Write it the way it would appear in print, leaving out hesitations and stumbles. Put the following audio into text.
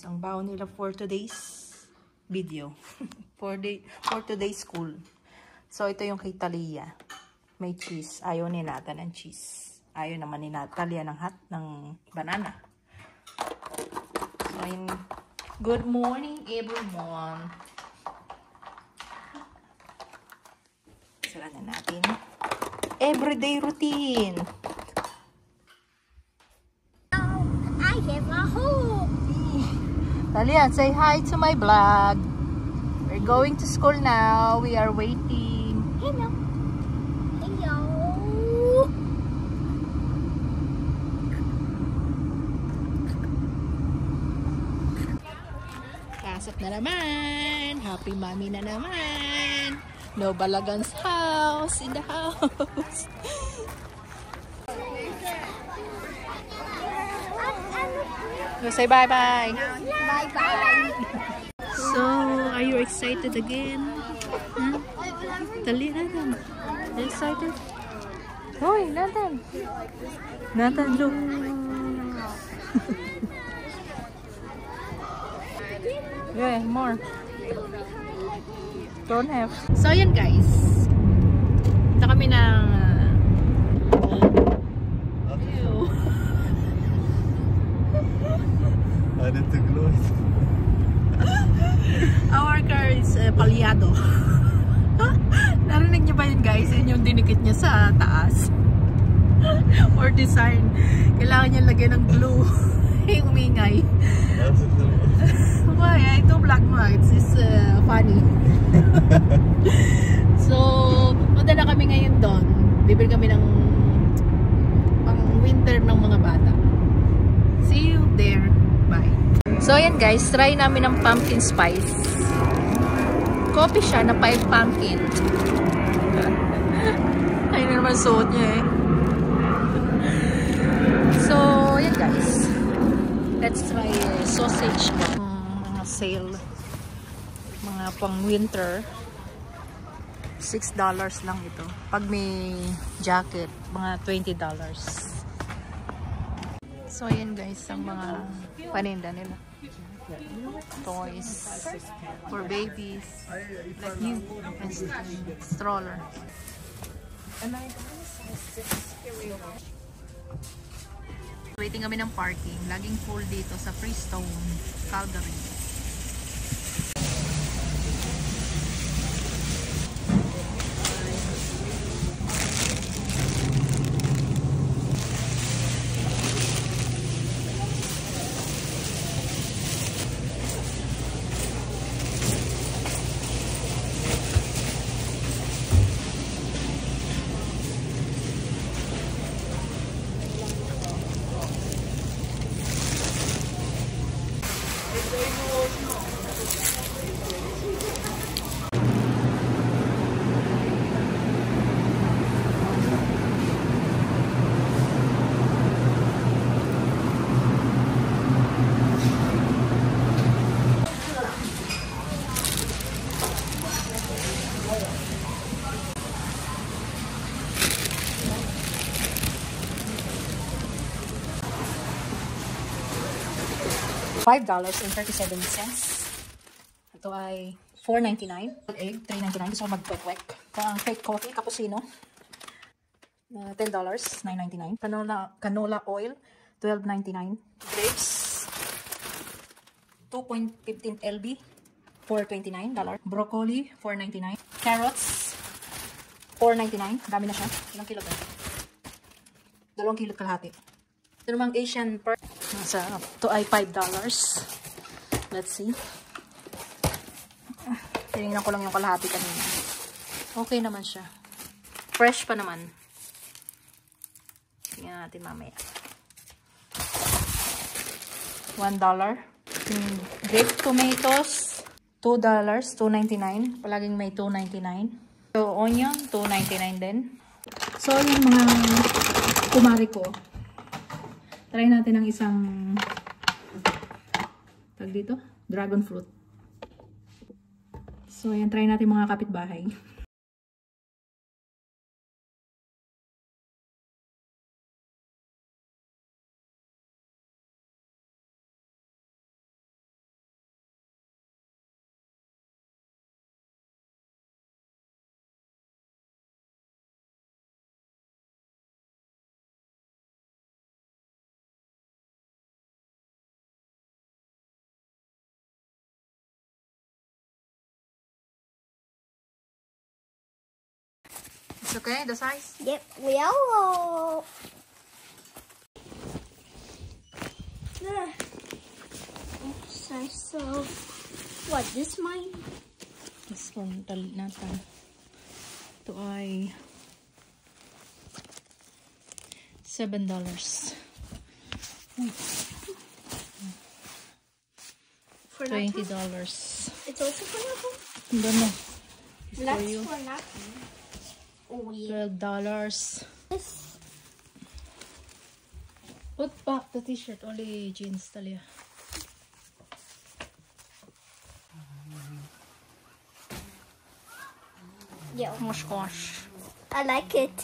guys, ang baon nila for today's video. for today's school. So, ito yung kay Talia. May cheese. Ayaw ni Nata ng cheese. Ayaw naman ni Natalia ng banana. So, ayun. Good morning, everyone. Sara na natin. Everyday routine. I have a hope. Talia, say hi to my vlog. We're going to school now. We are waiting. Hello. Hello. Pasok na naman. Happy mommy na naman. No Balagan's house in the house. Say bye-bye. Bye-bye. So, are you excited again? Huh? Dali, Nathan. Are you excited? Hoy, Nathan. Nathan, look. Yeah, more. Don't have. So, yan guys. Ito kami ng our car is palyado. Narinig niyo ba yun guys? Yun yung dinikit niya sa taas. Or design. Kailangan niya lagyan ng glue. Yung umingay. Why? Ito vlog mo. It's funny. So, punta na kami ngayon doon. Bibili kami ng pang winter ng mga bata. See you there. Bye. So, ayan guys. Try namin ng pumpkin spice. Coffee siya na 5 pumpkin. Ayun na naman suot niya eh. So, ayan guys. Let's try sausage. Mga sale. Mga pang winter. $6 lang ito. Pag may jacket, mga $20. So, ayan guys, ang mga paninda nila. Toys for babies, like you, and stroller. Waiting kami ng parking. Laging full dito sa Freestone, Calgary. $5.37. Ito ay $4.99. Egg, $3.99. Gusto ko mag-kwek-kwek. Ang fake coffee, cappuccino. $10, $9.99. Canola oil, $12.99. Grapes, 2.15 lb, $4.29. Broccoli, $4.99. Carrots, $4.99. Dami na siya. Ilang kilo ba? 2 kilo kalahati. Ito namang Asian per. Ito ay $5. Let's see. Tinignan ko lang yung kalahati kanina. Okay naman siya. Fresh pa naman. Tingnan natin mamaya. $1. Grape tomatoes, $2, $2.99. Palaging may $2.99. So, onion, $2.99 din. So, yung mga kumari ko. Try natin ang isang tag dito, dragon fruit. So, ayan, try natin mga kapitbahay. It's okay, the size? Yep, yellow. Size so. What, this mine? This one, talit natin. Ito ay $7. For $20. It's also for nothing? Hindi mo. That's you. for nothing. Oh, yeah. $12. This. Put back the t-shirt. Only jeans, Talia. Yeah. Gosh. I like it.